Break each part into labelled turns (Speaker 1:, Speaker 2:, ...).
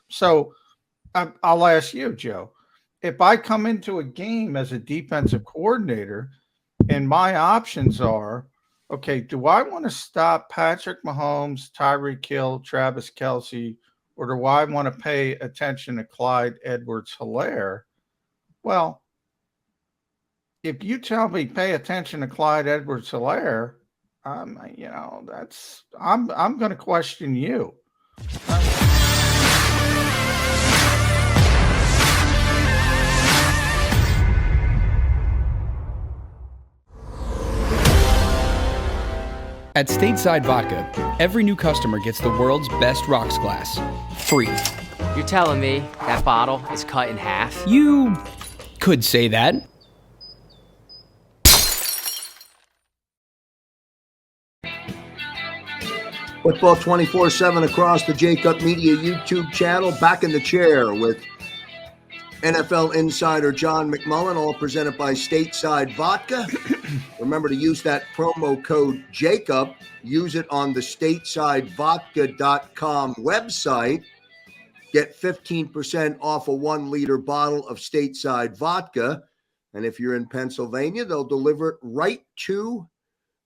Speaker 1: So I'll ask you, Joe, if I come into a game as a defensive coordinator and my options are, okay, do I want to stop Patrick Mahomes, Tyreek Hill, Travis Kelsey, or do I want to pay attention to Clyde Edwards-Helaire? Well, if you tell me pay attention to Clyde Edwards-Helaire, I'm going to question you.
Speaker 2: At Stateside Vodka, every new customer gets the world's best rocks glass, free.
Speaker 3: You're telling me that bottle is cut in half?
Speaker 2: You could say that.
Speaker 4: Football 24/7 across the JAKIB Media YouTube channel. Back in the chair with NFL insider John McMullen, all presented by Stateside Vodka. Remember to use that promo code JAKIB. Use it on the statesidevodka.com website. Get 15% off a 1-liter bottle of Stateside Vodka. And if you're in Pennsylvania, they'll deliver it right to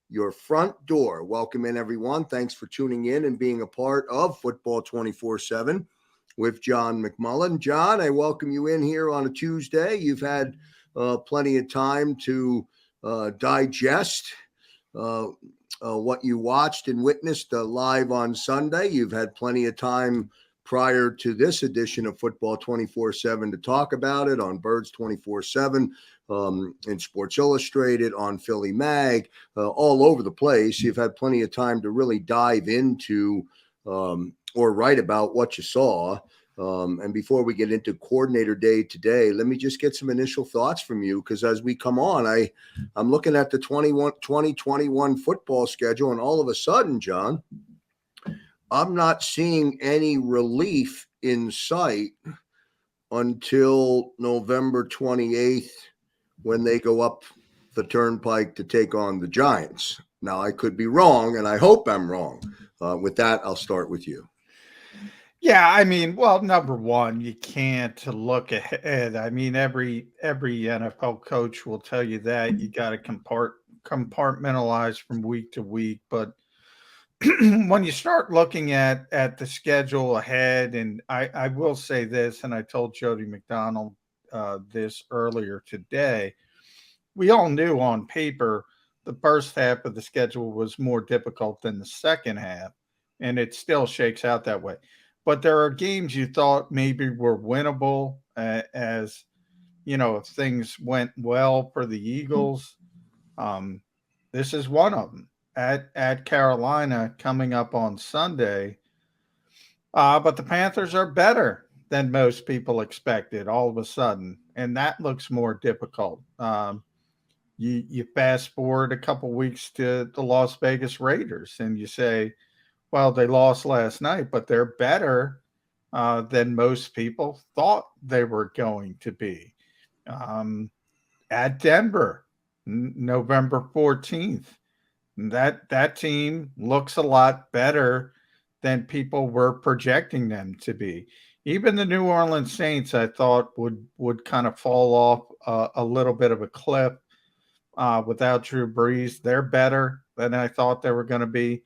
Speaker 4: your front door. Welcome in, everyone. Thanks for tuning in and being a part of Football 24/7 with John McMullen. John, I welcome you in here on a Tuesday. You've had plenty of time to digest what you watched and witnessed live on Sunday. You've had plenty of time prior to this edition of Football 24/7 to talk about it on Birds 24/7, in Sports Illustrated, on Philly Mag, all over the place. You've had plenty of time to really dive into or write about what you saw. And before we get into coordinator day today, let me just get some initial thoughts from you, because as we come on, I'm looking at the 2021 football schedule, and all of a sudden, John, I'm not seeing any relief in sight until November 28th when they go up the turnpike to take on the Giants. Now, I could be wrong, and I hope I'm wrong. With that, I'll start with you.
Speaker 1: Yeah, I mean, well, number one, you can't look ahead. I mean, every NFL coach will tell you that you got to compartmentalize from week to week. But when you start looking at the schedule ahead, and I will say this, and I told Jody McDonald this earlier today, we all knew on paper the first half of the schedule was more difficult than the second half, and it still shakes out that way. But there are games you thought maybe were winnable, as you know, if things went well for the Eagles. This is one of them at Carolina coming up on Sunday. But the Panthers are better than most people expected all of a sudden, and that looks more difficult. You fast forward a couple weeks to the Las Vegas Raiders, and you say, well, they lost last night, but they're better than most people thought they were going to be. At Denver, November 14th, that team looks a lot better than people were projecting them to be. Even the New Orleans Saints, I thought, would kind of fall off a little bit of a cliff without Drew Brees. They're better than I thought they were going to be.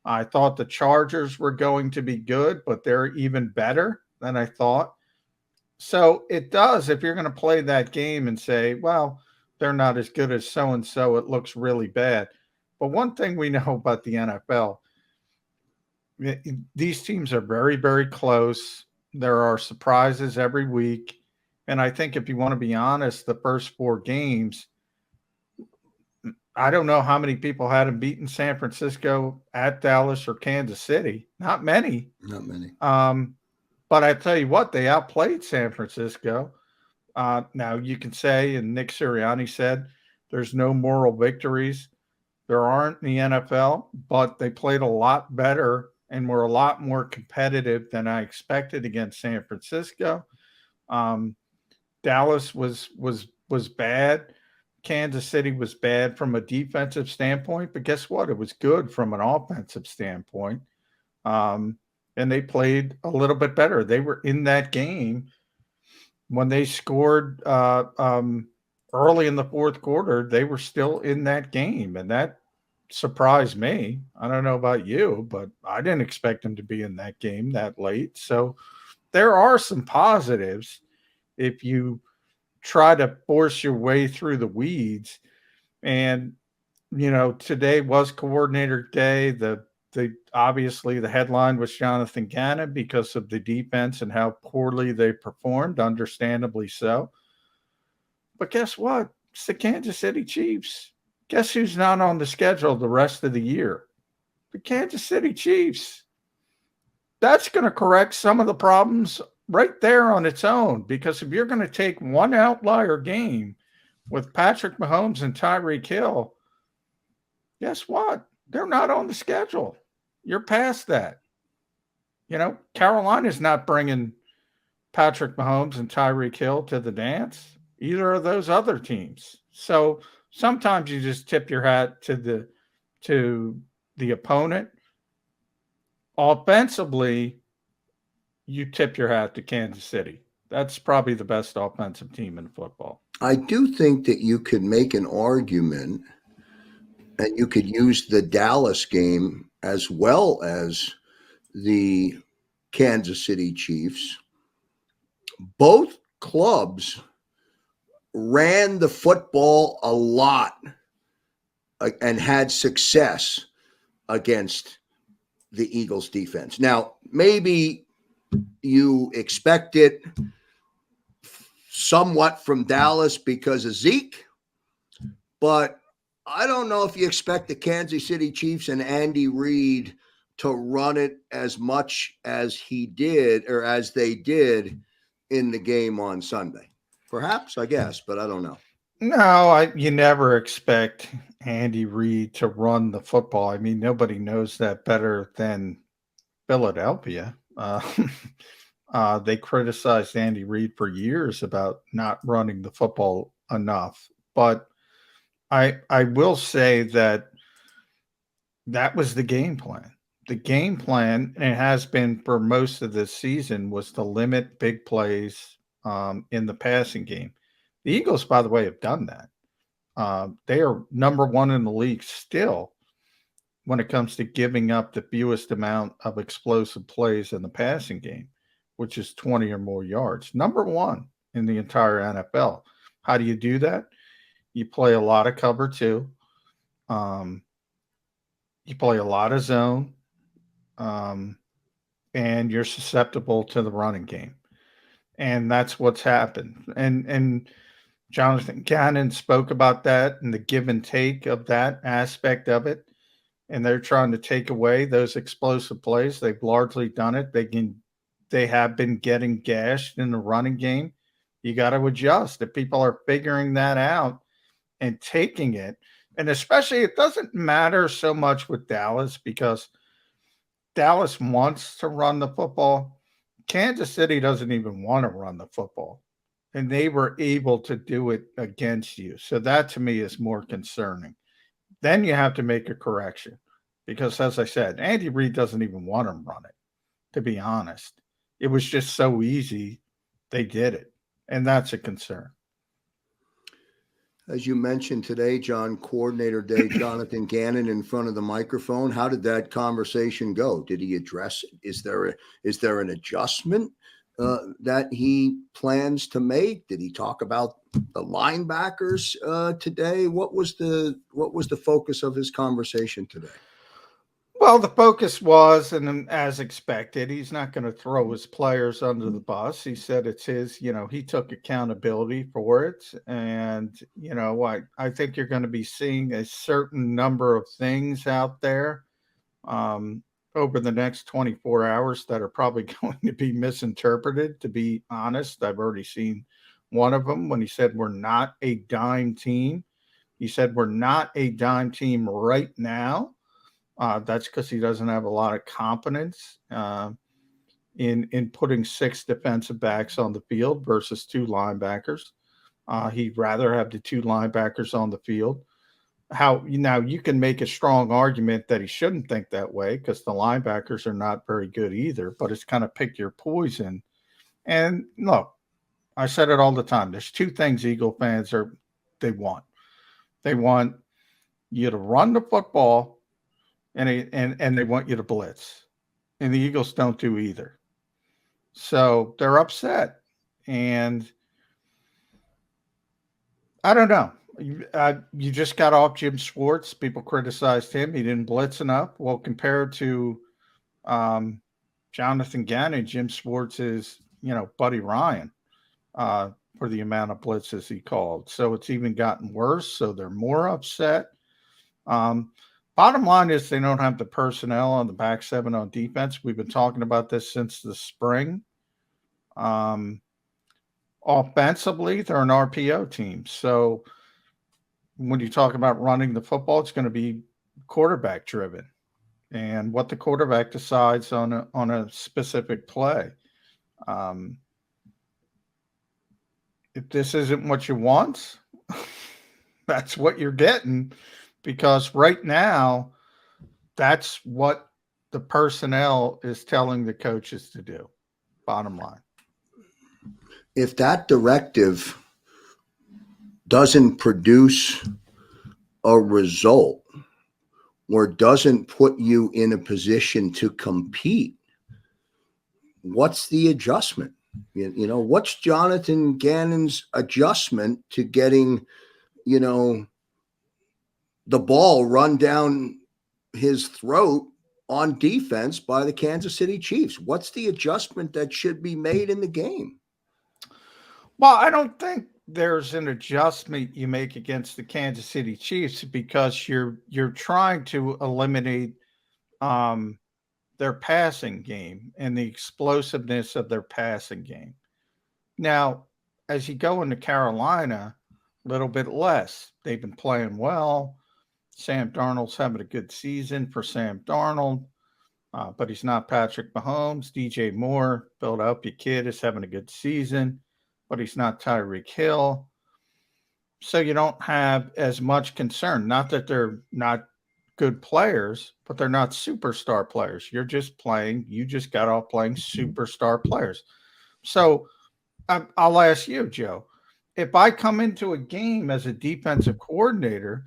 Speaker 1: I thought the Chargers were going to be good, but they're even better than I thought. So it does, if you're going to play that game and say, well, they're not as good as so-and-so, it looks really bad. But one thing we know about the NFL, these teams are very, very close. There are surprises every week. And I think if you want to be honest, the first 4 games, I don't know how many people had them beaten San Francisco, at Dallas, or Kansas City. Not many.
Speaker 4: Not many.
Speaker 1: But I tell you what, they outplayed San Francisco. Now you can say, and Nick Sirianni said, there's no moral victories. There aren't in the NFL, but they played a lot better and were a lot more competitive than I expected against San Francisco. Dallas was bad. Kansas City was bad from a defensive standpoint, but guess what? It was good from an offensive standpoint. and they played a little bit better. They were in that game when they scored early in the fourth quarter. They were still in that game, and that surprised me. I don't know about you, but I didn't expect them to be in that game that late. So there are some positives if you try to force your way through the weeds. And today was coordinator day. The obviously the headline was Jonathon Gannon because of the defense and how poorly they performed, understandably so. But guess what? It's the Kansas City Chiefs. Guess who's not on the schedule the rest of the year? The Kansas City Chiefs. That's going to correct some of the problems right there on its own, because if you're going to take one outlier game with Patrick Mahomes and Tyreek Hill, guess what? They're not on the schedule. You're past that. Carolina's not bringing Patrick Mahomes and Tyreek Hill to the dance. Either of those other teams. So sometimes you just tip your hat to the opponent. Offensively, you tip your hat to Kansas City. That's probably the best offensive team in football.
Speaker 4: I do think that you could make an argument, and you could use the Dallas game as well as the Kansas City Chiefs. Both clubs ran the football a lot and had success against the Eagles defense. Now, maybe you expect it somewhat from Dallas because of Zeke, but I don't know if you expect the Kansas City Chiefs and Andy Reid to run it as much as he did or as they did in the game on Sunday. Perhaps, I guess, but I don't know.
Speaker 1: No, you never expect Andy Reid to run the football. I mean, nobody knows that better than Philadelphia. They criticized Andy Reid for years about not running the football enough. But I will say that was the game plan. The game plan, and it has been for most of this season, was to limit big plays in the passing game. The Eagles, by the way, have done that. They are number one in the league still when it comes to giving up the fewest amount of explosive plays in the passing game, which is 20 or more yards. Number one in the entire NFL. How do you do that? You play a lot of cover two. You play a lot of zone. And you're susceptible to the running game. And that's what's happened. And Jonathon Gannon spoke about that and the give and take of that aspect of it. And they're trying to take away those explosive plays. They've largely done it. They have been getting gashed in the running game. You got to adjust. If people are figuring that out and taking it, and especially it doesn't matter so much with Dallas because Dallas wants to run the football. Kansas City doesn't even want to run the football. And they were able to do it against you. So that to me is more concerning. Then you have to make a correction because, as I said, Andy Reid doesn't even want to run it, to be honest. It was just so easy. They did it. And that's a concern.
Speaker 4: As you mentioned today, John, Coordinator Day, Jonathon Gannon in front of the microphone. How did that conversation go? Did he address it? Is there an adjustment that he plans to make? Did he talk about the linebackers today? What was the focus of his conversation today?
Speaker 1: Well, the focus was, and as expected, he's not going to throw his players under the bus. He said it's his, he took accountability for it. And, I think you're going to be seeing a certain number of things out there over the next 24 hours that are probably going to be misinterpreted, to be honest. I've already seen one of them when he said we're not a dime team. He said we're not a dime team right now. That's because he doesn't have a lot of confidence in putting 6 defensive backs on the field versus 2 linebackers. He'd rather have the 2 linebackers on the field. how you can make a strong argument that he shouldn't think that way because the linebackers are not very good either, but it's kind of pick your poison. And look, I said it all the time. There's two things Eagle fans they want. They want you to run the football and they want you to blitz. And the Eagles don't do either. So they're upset. And I don't know. You just got off Jim Schwartz. People criticized him. He didn't blitz enough. Well, compared to Jonathon Gannon, Jim Schwartz is, Buddy Ryan for the amount of blitzes he called. So it's even gotten worse. So they're more upset. Bottom line is they don't have the personnel on the back seven on defense. We've been talking about this since the spring. Offensively, they're an RPO team. So when you talk about running the football, it's going to be quarterback driven and what the quarterback decides on a specific play. If this isn't what you want, that's what you're getting, because right now that's what the personnel is telling the coaches to do. Bottom line.
Speaker 4: If that directive doesn't produce a result or doesn't put you in a position to compete, what's the adjustment? What's Jonathon Gannon's adjustment to getting, the ball run down his throat on defense by the Kansas City Chiefs? What's the adjustment that should be made in the game?
Speaker 1: Well, I don't think there's an adjustment you make against the Kansas City Chiefs because you're trying to eliminate their passing game and the explosiveness of their passing game. Now, as you go into Carolina, a little bit less. They've been playing well. Sam Darnold's having a good season for Sam Darnold, but he's not Patrick Mahomes. DJ Moore, Philadelphia kid, is having a good season, but he's not Tyreek Hill. So you don't have as much concern. Not that they're not good players, but they're not superstar players. You just got off playing superstar players. So I'll ask you, Joe, if I come into a game as a defensive coordinator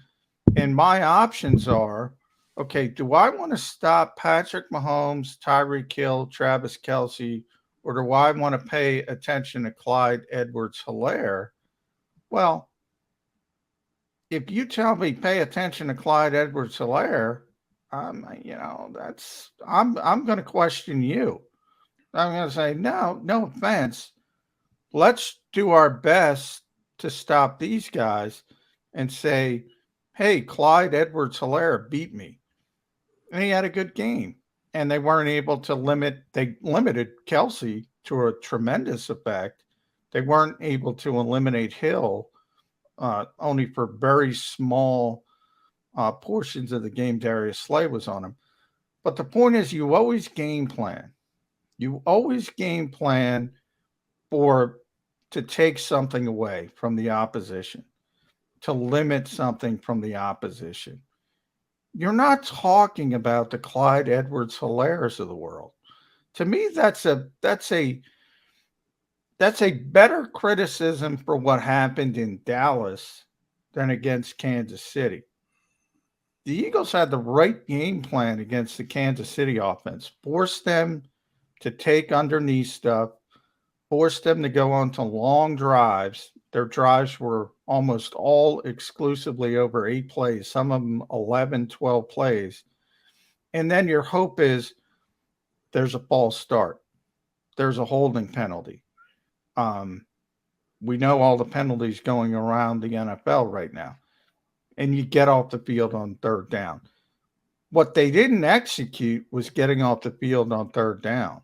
Speaker 1: and my options are, okay, do I want to stop Patrick Mahomes, Tyreek Hill, Travis Kelce, or do I want to pay attention to Clyde Edwards-Helaire? Well, if you tell me pay attention to Clyde Edwards-Helaire, I'm going to question you. I'm going to say, no offense. Let's do our best to stop these guys and say, hey, Clyde Edwards-Helaire beat me. And he had a good game. And they weren't able to they limited Kelce to a tremendous effect. They weren't able to eliminate Hill only for very small portions of the game. Darius Slay was on him. But the point is, you always game plan. You always game plan to take something away from the opposition, to limit something from the opposition. You're not talking about the Clyde Edwards-Helaire's of the world. To me, that's a better criticism for what happened in Dallas than against Kansas City. The Eagles had the right game plan against the Kansas City offense. Forced them to take underneath stuff, forced them to go on to long drives. Their drives were almost all exclusively over 8 plays, some of them 11, 12 plays. And then your hope is there's a false start. There's a holding penalty. We know all the penalties going around the NFL right now. And you get off the field on third down. What they didn't execute was getting off the field on third down.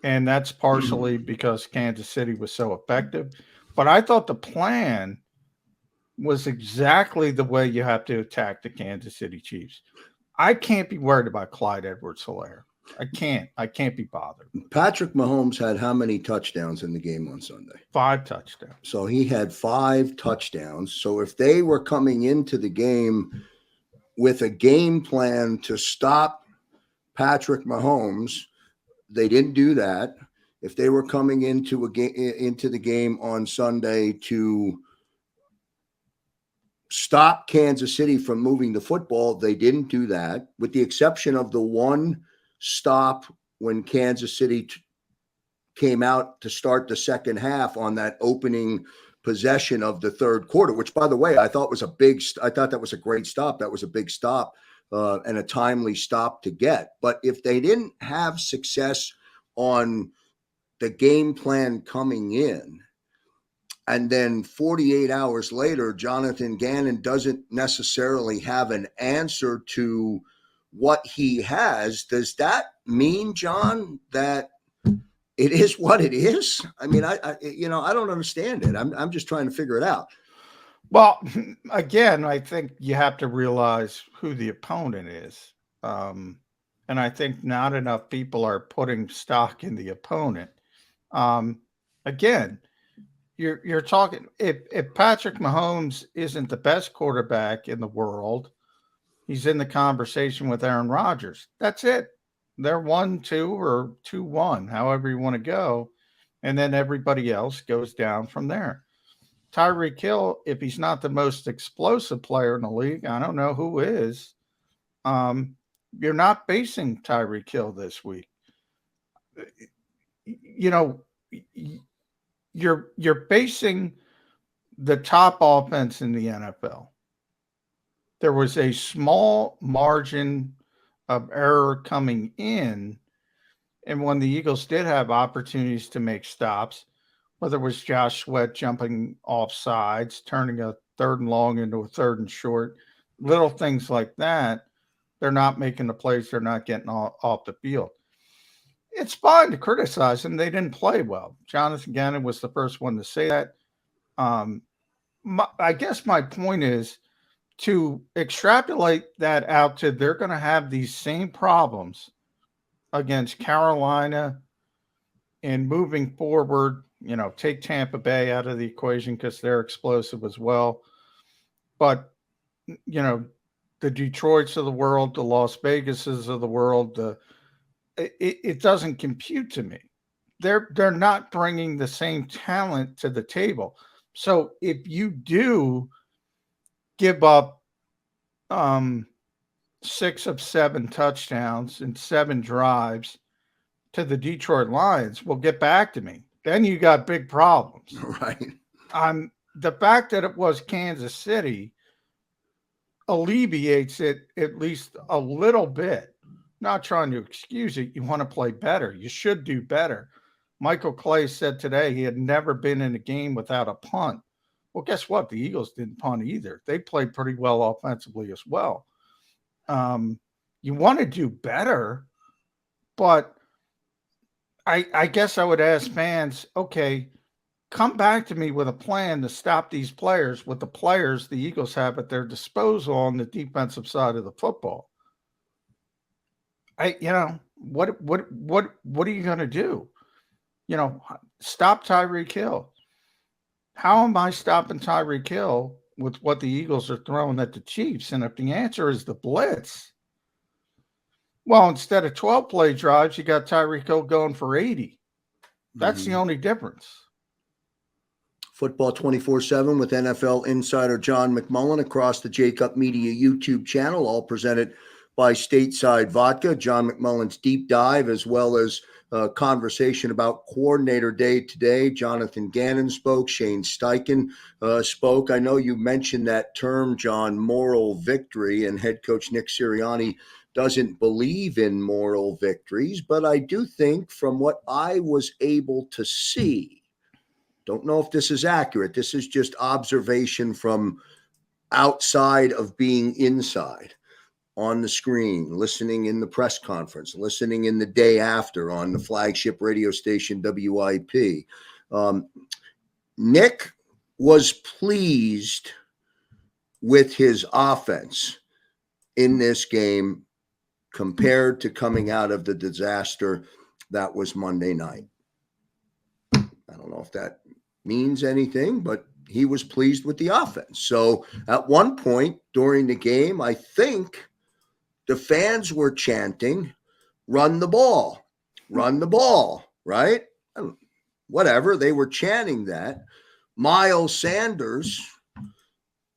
Speaker 1: And that's partially because Kansas City was so effective. But I thought the plan was exactly the way you have to attack the Kansas City Chiefs. I can't be worried about Clyde Edwards-Helaire. I can't be bothered.
Speaker 4: Patrick Mahomes had how many touchdowns in the game on Sunday?
Speaker 1: 5 touchdowns.
Speaker 4: So he had 5 touchdowns. So if they were coming into the game with a game plan to stop Patrick Mahomes, they didn't do that. If they were coming into the game on Sunday to stop Kansas City from moving the football, they didn't do that, with the exception of the one stop when Kansas City came out to start the second half on that opening possession of the third quarter, which, by the way, I thought that was a great stop. That was a big stop and a timely stop to get. But if they didn't have success on the game plan coming in, and then 48 hours later, Jonathon Gannon doesn't necessarily have an answer to what he has, does that mean, John, that it is what it is? I mean, I don't understand it. I'm just trying to figure it out.
Speaker 1: Well, again, I think you have to realize who the opponent is. And I think not enough people are putting stock in the opponent. Again, you're talking, if Patrick Mahomes isn't the best quarterback in the world, he's in the conversation with Aaron Rodgers. That's it. They're 1-2 or 2-1, however you want to go. And then everybody else goes down from there. Tyreek Hill, if he's not the most explosive player in the league, I don't know who is. You're not basing Tyreek Hill this week. You know, you're basing the top offense in the NFL. There was a small margin of error coming in, and when the Eagles did have opportunities to make stops, whether it was Josh Sweat jumping off sides, turning a 3rd and long into a 3rd and short, little things like that, they're not making the plays. They're not getting off the field. It's fine to criticize them. They didn't play well. Jonathon Gannon was the first one to say that. I guess my point is to extrapolate that out to they're going to have these same problems against Carolina and moving forward, take Tampa Bay out of the equation because they're explosive as well. But, the Detroits of the world, the Las Vegases of the world, it doesn't compute to me. They're not bringing the same talent to the table. So if you do give up 6 of 7 touchdowns and 7 drives to the Detroit Lions, well, get back to me. Then you got big problems.
Speaker 4: Right.
Speaker 1: The fact that it was Kansas City alleviates it at least a little bit. Not trying to excuse it. You want to play better. You should do better. Michael Clay said today he had never been in a game without a punt. Well, guess what? The Eagles didn't punt either. They played pretty well offensively as well. You want to do better, but I guess I would ask fans, okay, come back to me with a plan to stop these players with the players the Eagles have at their disposal on the defensive side of the football. What are you going to do? Stop Tyreek Hill. How am I stopping Tyreek Hill with what the Eagles are throwing at the Chiefs? And if the answer is the blitz, well, instead of 12 play drives, you got Tyreek Hill going for 80. That's the only difference.
Speaker 4: Football 24/7 with NFL insider John McMullen across the JAKIB Media YouTube channel, all presented by Stateside Vodka. John McMullen's deep dive, as well as conversation about Coordinator Day today. Jonathon Gannon spoke. Shane Steichen spoke. I know you mentioned that term, John, moral victory, and head coach Nick Sirianni doesn't believe in moral victories, but I do think from what I was able to see, don't know if this is accurate, this is just observation from outside of being inside, on the screen, listening in the press conference, listening in the day after on the flagship radio station WIP. Nick was pleased with his offense in this game compared to coming out of the disaster that was Monday night. I don't know if that means anything, but he was pleased with the offense. So at one point during the game, I think the fans were chanting, run the ball, right? Whatever, they were chanting that. Miles Sanders,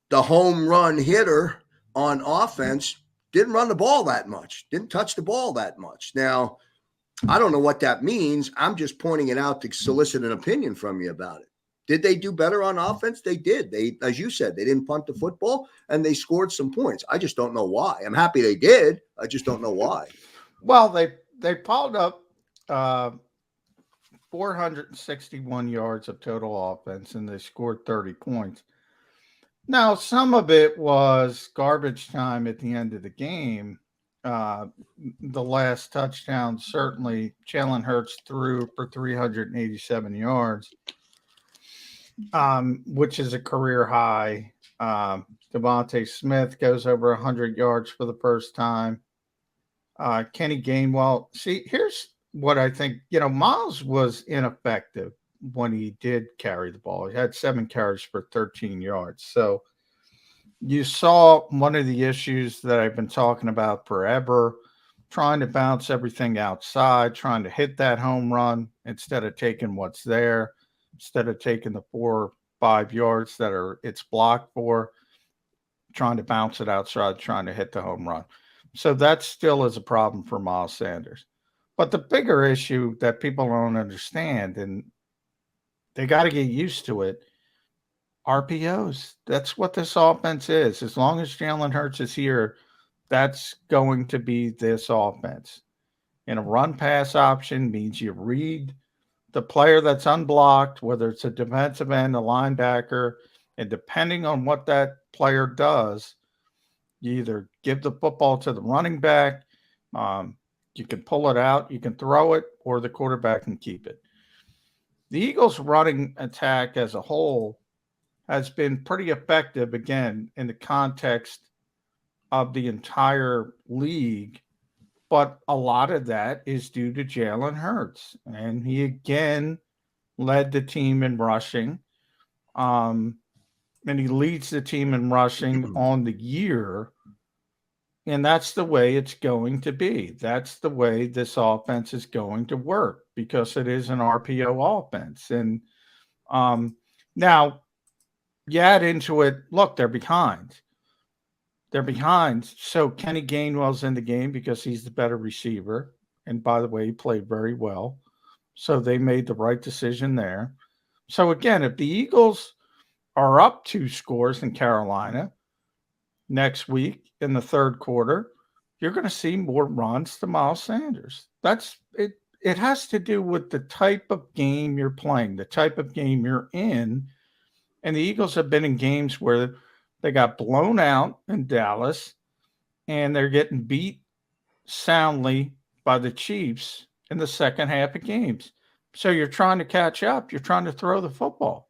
Speaker 4: the home run hitter on offense, didn't run the ball that much, didn't touch the ball that much. Now, I don't know what that means. I'm just pointing it out to solicit an opinion from you about it. Did they do better on offense? They did. They, as you said, they didn't punt the football and they scored some points. I just don't know why. I'm happy they did. I just don't know why.
Speaker 1: Well, they piled up 461 yards of total offense and they scored 30 points. Now, some of it was garbage time at the end of the game. The last touchdown, certainly, Jalen Hurts threw for 387 yards, which is a career high. Devontae Smith goes over 100 yards for the first time. Kenny Gainwell. See, here's what I think. Miles was ineffective when he did carry the ball. He had 7 carries for 13 yards. So you saw one of the issues that I've been talking about forever, trying to bounce everything outside, trying to hit that home run instead of taking what's there, instead of taking the 4 or 5 yards that it's blocked for, trying to bounce it outside, trying to hit the home run. So that still is a problem for Miles Sanders. But the bigger issue that people don't understand, and they got to get used to it, RPOs. That's what this offense is. As long as Jalen Hurts is here, that's going to be this offense. And a run-pass option means you read the player that's unblocked, whether it's a defensive end, a linebacker, and depending on what that player does, you either give the football to the running back, you can pull it out, you can throw it, or the quarterback can keep it. The Eagles' running attack as a whole has been pretty effective, again, in the context of the entire league. But a lot of that is due to Jalen Hurts. And he, again, led the team in rushing. And he leads the team in rushing on the year. And that's the way it's going to be. That's the way this offense is going to work because it is an RPO offense. And now you add into it, look, they're behind. They're behind. So Kenny Gainwell's in the game because he's the better receiver. And by the way, he played very well. So they made the right decision there. So again, if the Eagles are up 2 scores in Carolina next week in the third quarter, you're going to see more runs to Miles Sanders. That's it. It has to do with the type of game you're playing, the type of game you're in. And the Eagles have been in games where they got blown out in Dallas and they're getting beat soundly by the Chiefs in the second half of games. So you're trying to catch up. You're trying to throw the football.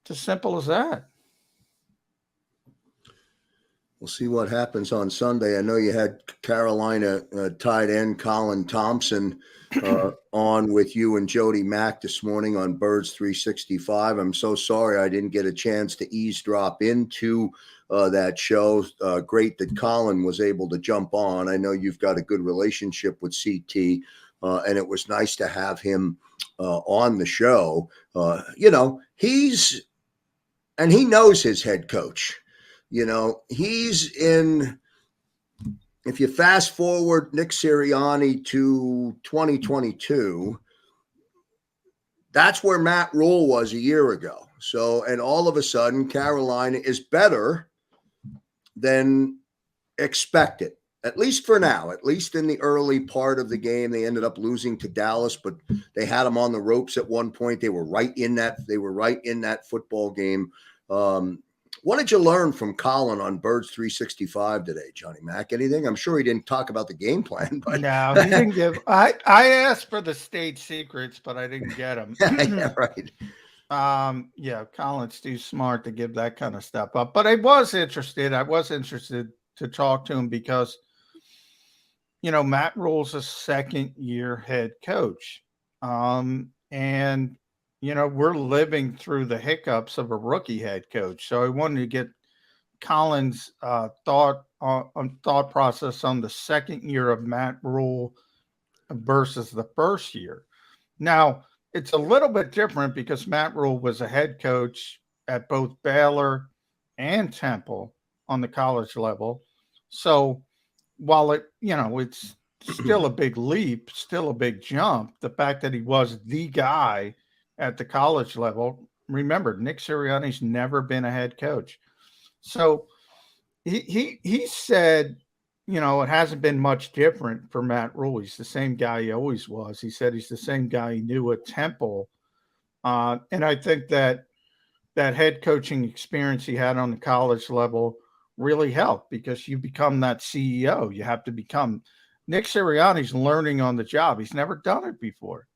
Speaker 1: It's as simple as that.
Speaker 4: We'll see what happens on Sunday. I know you had Carolina tight end Colin Thompson on with you and Jody Mack this morning on Birds 365. I'm so sorry I didn't get a chance to eavesdrop into that show. Great that Colin was able to jump on. I know you've got a good relationship with CT, and it was nice to have him on the show. He knows his head coach. He's in, if you fast forward Nick Sirianni to 2022, that's where Matt Rule was a year ago. So, and all of a sudden, Carolina is better than expected, at least for now, at least in the early part of the game. They ended up losing to Dallas, but they had them on the ropes at one point. They were right in that football game. What did you learn from Colin on Birds 365 today, Johnny Mack? Anything? I'm sure he didn't talk about the game plan, but
Speaker 1: no, he didn't give. I asked for the state secrets, but I didn't get them.
Speaker 4: Yeah, right.
Speaker 1: Colin's too smart to give that kind of stuff up. But I was interested. to talk to him because Matt Rule's a second-year head coach. And we're living through the hiccups of a rookie head coach. So I wanted to get Colin's thought process on the second year of Matt Rule versus the first year. Now, it's a little bit different because Matt Rule was a head coach at both Baylor and Temple on the college level. So while it's still a big leap, still a big jump, the fact that he was the guy at the college level, remember, Nick Sirianni's never been a head coach. So he said, it hasn't been much different for Matt Rule. He's the same guy he always was. He said he's the same guy he knew at Temple. And I think that head coaching experience he had on the college level really helped because you become that CEO. You have to become Nick Sirianni's learning on the job. He's never done it before.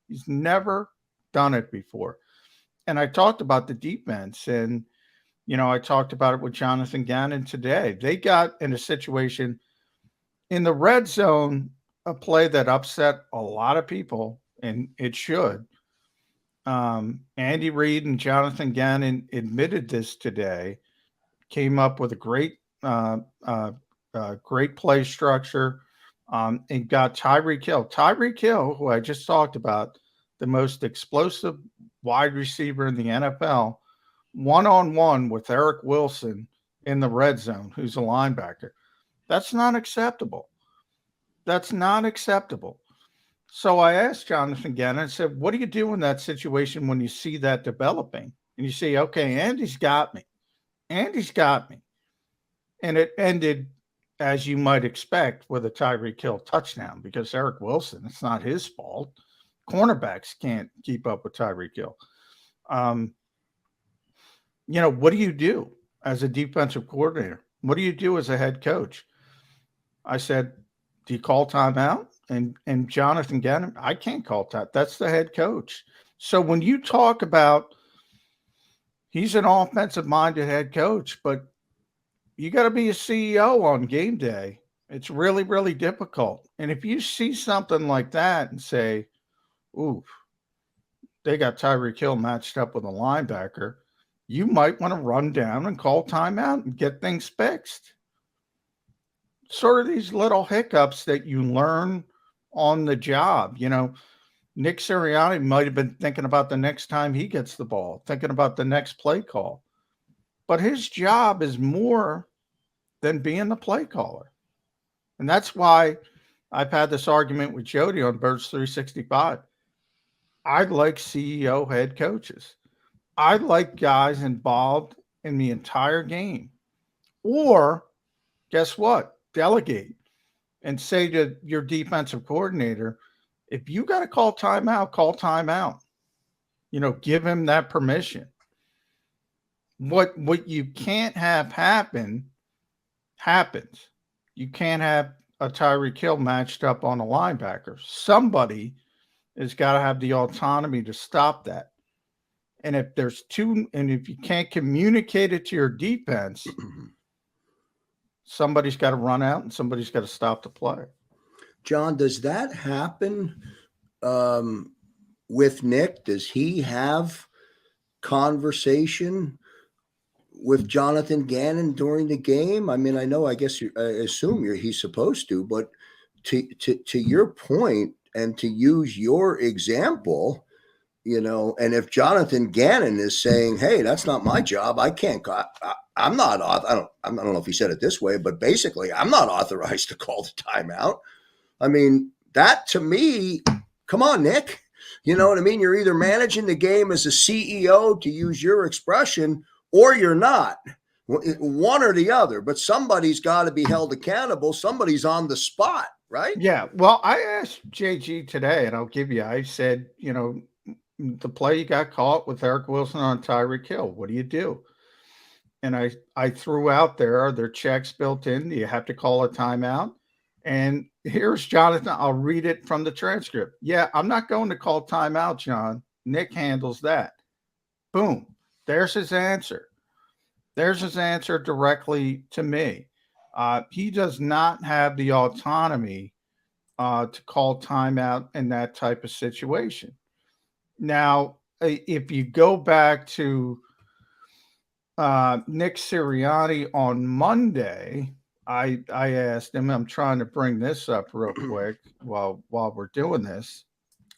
Speaker 1: And I talked about the defense, and I talked about it with Jonathon Gannon today. They got in a situation in the red zone, a play that upset a lot of people, and it should. Andy Reid and Jonathon Gannon admitted this today, came up with a great play structure, and got Tyreek Hill. Tyreek Hill, who I just talked about, the most explosive wide receiver in the NFL, one-on-one with Eric Wilson in the red zone, who's a linebacker. That's not acceptable. So I asked Jonathon Gannon, I said, what do you do in that situation when you see that developing? And you see, okay, Andy's got me. And it ended, as you might expect, with a Tyreek Hill touchdown because Eric Wilson, it's not his fault. Cornerbacks can't keep up with Tyreek Hill. What do you do as a defensive coordinator? What do you do as a head coach? I said, do you call timeout? And Jonathon Gannon, I can't call timeout. That's the head coach. So when you talk about he's an offensive-minded head coach, but you got to be a CEO on game day. It's really, really difficult. And if you see something like that and say, ooh, they got Tyreek Hill matched up with a linebacker, you might want to run down and call timeout and get things fixed. Sort of these little hiccups that you learn on the job. Nick Sirianni might have been thinking about the next time he gets the ball, thinking about the next play call. But his job is more than being the play caller. And that's why I've had this argument with Jody on Birds 365. I like CEO head coaches. I like guys involved in the entire game. Or, guess what? Delegate and say to your defensive coordinator, if you got to call timeout, call timeout. Give him that permission. What you can't have happen happens. You can't have a Tyreek Hill matched up on a linebacker. Somebody has got to have the autonomy to stop that. And if if you can't communicate it to your defense, somebody's got to run out and somebody's got to stop the play.
Speaker 4: John, does that happen with Nick? Does he have conversation with Jonathon Gannon during the game? I mean, I assume he's supposed to, but to your point, and to use your example, and if Jonathon Gannon is saying, hey, that's not my job, I can't, I'm not, I don't know if he said it this way, but basically I'm not authorized to call the timeout. I mean, that to me, come on, Nick, you know what I mean? You're either managing the game as a CEO, to use your expression, or you're not. One or the other, but somebody's got to be held accountable. Somebody's on the spot, right?
Speaker 1: Yeah. Well, I asked JG today, and I said, the play you got caught with Eric Wilson on Tyreek Hill, what do you do? And I threw out there, are there checks built in? Do you have to call a timeout? And here's Jonathon. I'll read it from the transcript. Yeah, I'm not going to call timeout, John. Nick handles that. Boom. There's his answer. There's his answer directly to me. He does not have the autonomy to call timeout in that type of situation. Now, if you go back to Nick Sirianni on Monday, I asked him, I'm trying to bring this up real quick while we're doing this.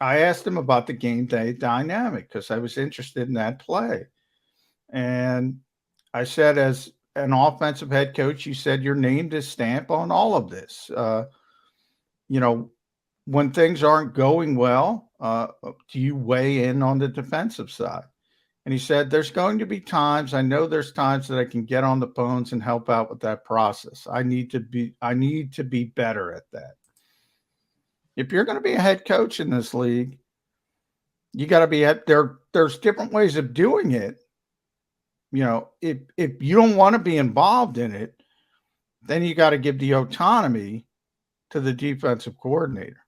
Speaker 1: I asked him about the game day dynamic because I was interested in that play. And I said, as an offensive head coach, you said your name to stamp on all of this. When things aren't going well, do you weigh in on the defensive side? And he said, there's going to be times, I know there's times that I can get on the phones and help out with that process. I need to be better at that. If you're going to be a head coach in this league, you got to be there's different ways of doing it. If you don't want to be involved in it, then you got to give the autonomy to the defensive coordinator.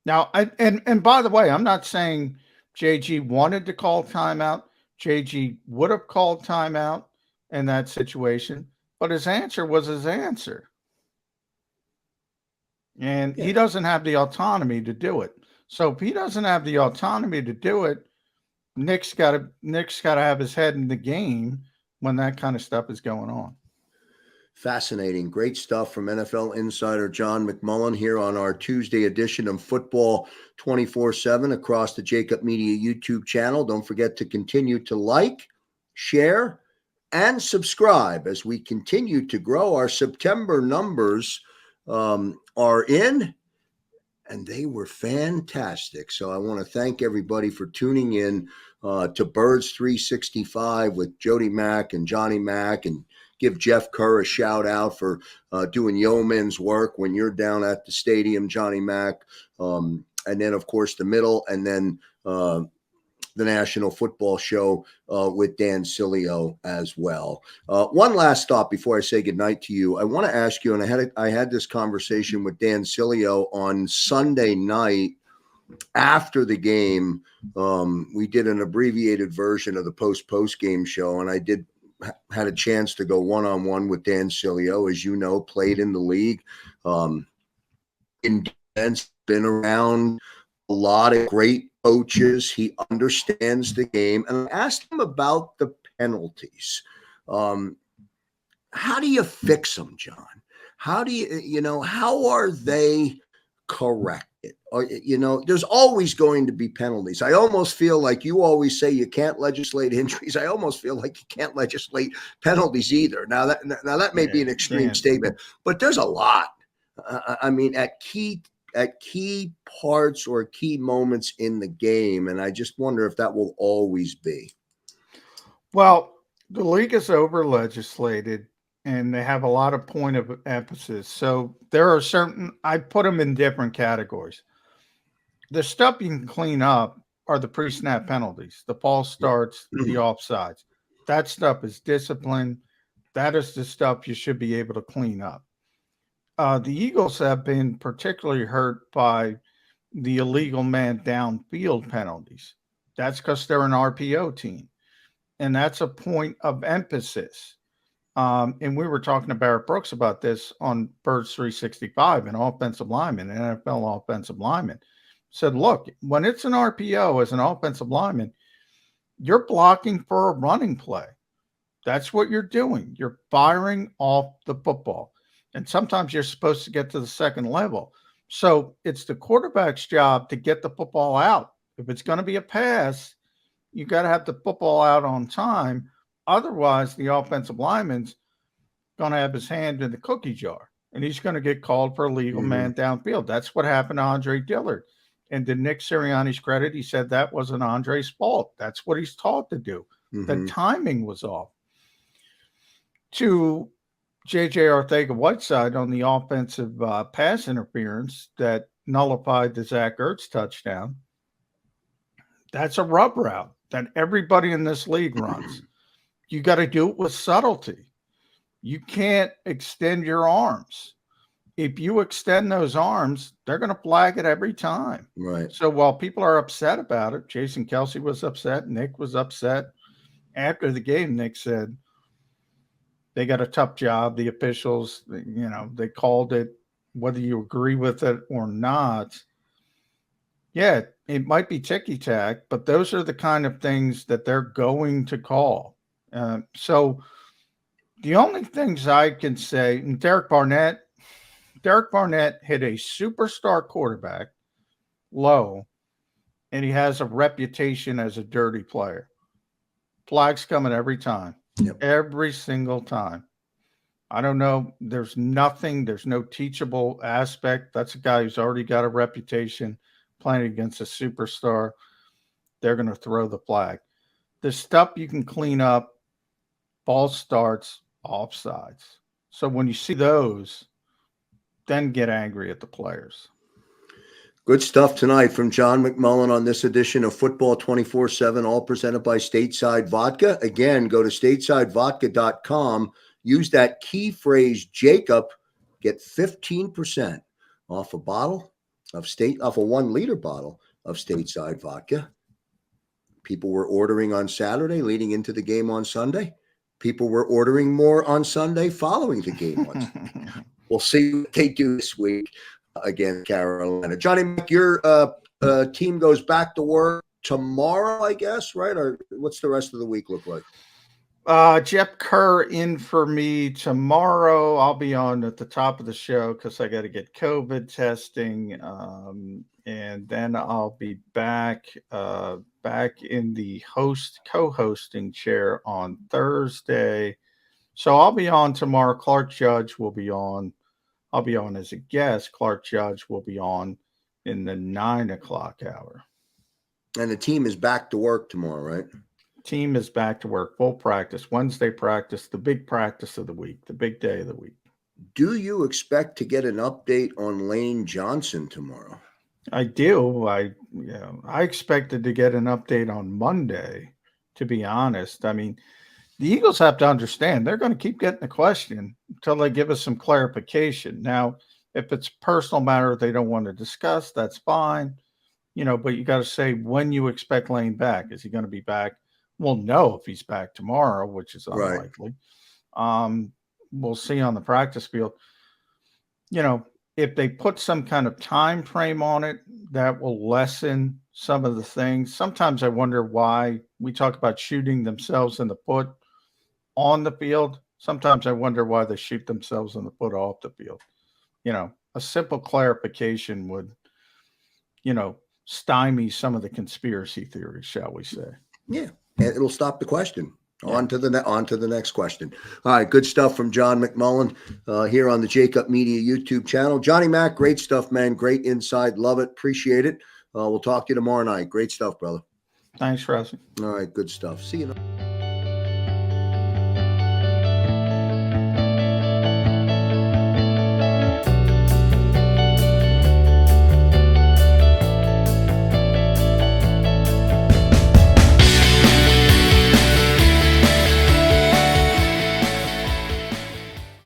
Speaker 1: Now, and by the way, I'm not saying JG wanted to call timeout. JG would have called timeout in that situation, but his answer was his answer. And he doesn't have the autonomy to do it. So if he doesn't have the autonomy to do it, Nick's got to have his head in the game when that kind of stuff is going on.
Speaker 4: Fascinating. Great stuff from NFL insider John McMullen here on our Tuesday edition of Football 24/7 across the JAKIB Media YouTube channel. Don't forget to continue to like, share, and subscribe as we continue to grow. Our September numbers are in, and they were fantastic. So I want to thank everybody for tuning in to Birds 365 with Jody Mack and Johnny Mack, and give Jeff Kerr a shout out for doing yeoman's work when you're down at the stadium, Johnny Mack. And then, of course, the middle, and then the National Football Show with Dan Sileo as well. One last thought before I say goodnight to you. I want to ask you, and I had this conversation with Dan Sileo on Sunday night after the game. We did an abbreviated version of the post game show, and I had a chance to go one-on-one with Dan Sileo, as you know, played in the league, in defense, been around a lot of great coaches. He understands the game. And I asked him about the penalties. How do you fix them, John? How do how are they corrected? Or, there's always going to be penalties. I almost feel like you always say you can't legislate injuries. I almost feel like you can't legislate penalties either. Now that may be an extreme statement, but there's a lot. At key parts or key moments in the game, and I just wonder if that will always be.
Speaker 1: Well, the league is over legislated, and they have a lot of point of emphasis. So there are I put them in different categories. The stuff you can clean up are the pre-snap penalties, the false starts, the offsides. That stuff is discipline. That is the stuff you should be able to clean up. The Eagles have been particularly hurt by the illegal man downfield penalties. That's because they're an RPO team. And that's a point of emphasis. And we were talking to Barrett Brooks about this on Birds 365, an offensive lineman, an NFL offensive lineman. Said, look, when it's an RPO as an offensive lineman, you're blocking for a running play. That's what you're doing. You're firing off the football. And sometimes you're supposed to get to the second level. So it's the quarterback's job to get the football out. If it's going to be a pass, you got to have the football out on time. Otherwise, the offensive lineman's going to have his hand in the cookie jar, and he's going to get called for a legal man downfield. That's what happened to Andre Dillard. And to Nick Sirianni's credit, he said that wasn't Andre's fault. That's what he's taught to do. The timing was off. To J.J. Arcega-Whiteside on the offensive pass interference that nullified the Zach Ertz touchdown, that's a rub route that everybody in this league runs. You got to do it with subtlety. You can't extend your arms. If you extend those arms, they're going to flag it every time.
Speaker 4: Right.
Speaker 1: So while people are upset about it, Jason Kelsey was upset, Nick was upset. After the game, Nick said they got a tough job. The officials, they called it whether you agree with it or not, yeah, it might be ticky-tack, but those are the kind of things that they're going to call. So the only things I can say, and Derek Barnett hit a superstar quarterback low, and he has a reputation as a dirty player. Flags coming every time, every single time. I don't know. There's no teachable aspect. That's a guy who's already got a reputation playing against a superstar. They're going to throw the flag. The stuff you can clean up, false starts, offsides. So when you see those, then get angry at the players.
Speaker 4: Good stuff tonight from John McMullen on this edition of Football 24/7, all presented by Stateside Vodka. Again, go to statesidevodka.com. Use that key phrase JAKIB. Get 15% off a 1 liter bottle of Stateside Vodka. People were ordering on Saturday leading into the game on Sunday. People were ordering more on Sunday following the game on Sunday. We'll see what they do this week against Carolina. Johnny Mac, your team goes back to work tomorrow, I guess, right? Or what's the rest of the week look like?
Speaker 1: Jeff Kerr in for me tomorrow. I'll be on at the top of the show because I got to get COVID testing, and then I'll be back in the co-hosting chair on Thursday. So I'll be on tomorrow. Clark Judge will be on. I'll be on as a guest. Clark Judge will be on in the 9 o'clock hour.
Speaker 4: And the team is back to work tomorrow, right?
Speaker 1: Team is back to work, full practice, Wednesday practice, the big practice of the week, the big day of the week.
Speaker 4: Do you expect to get an update on Lane Johnson tomorrow?
Speaker 1: I do. I expected to get an update on Monday, to be honest. I mean, the Eagles have to understand they're going to keep getting the question until they give us some clarification. Now, if it's a personal matter they don't want to discuss, that's fine. But you got to say when you expect Lane back. Is he going to be back? We'll know if he's back tomorrow, which is unlikely. Right. We'll see on the practice field. If they put some kind of time frame on it, that will lessen some of the things. Sometimes I wonder why we talk about shooting themselves in the foot on the field. Sometimes I wonder why they shoot themselves in the foot off the field. A simple clarification would, stymie some of the conspiracy theories, shall we say.
Speaker 4: Yeah. And it'll stop the question. On to the next question. All right, good stuff from John McMullen here on the JAKIB Media YouTube channel. Johnny Mac, great stuff, man. Great insight. Love it. Appreciate it. We'll talk to you tomorrow night. Great stuff, brother.
Speaker 1: Thanks, Russell.
Speaker 4: All right, good stuff. See you.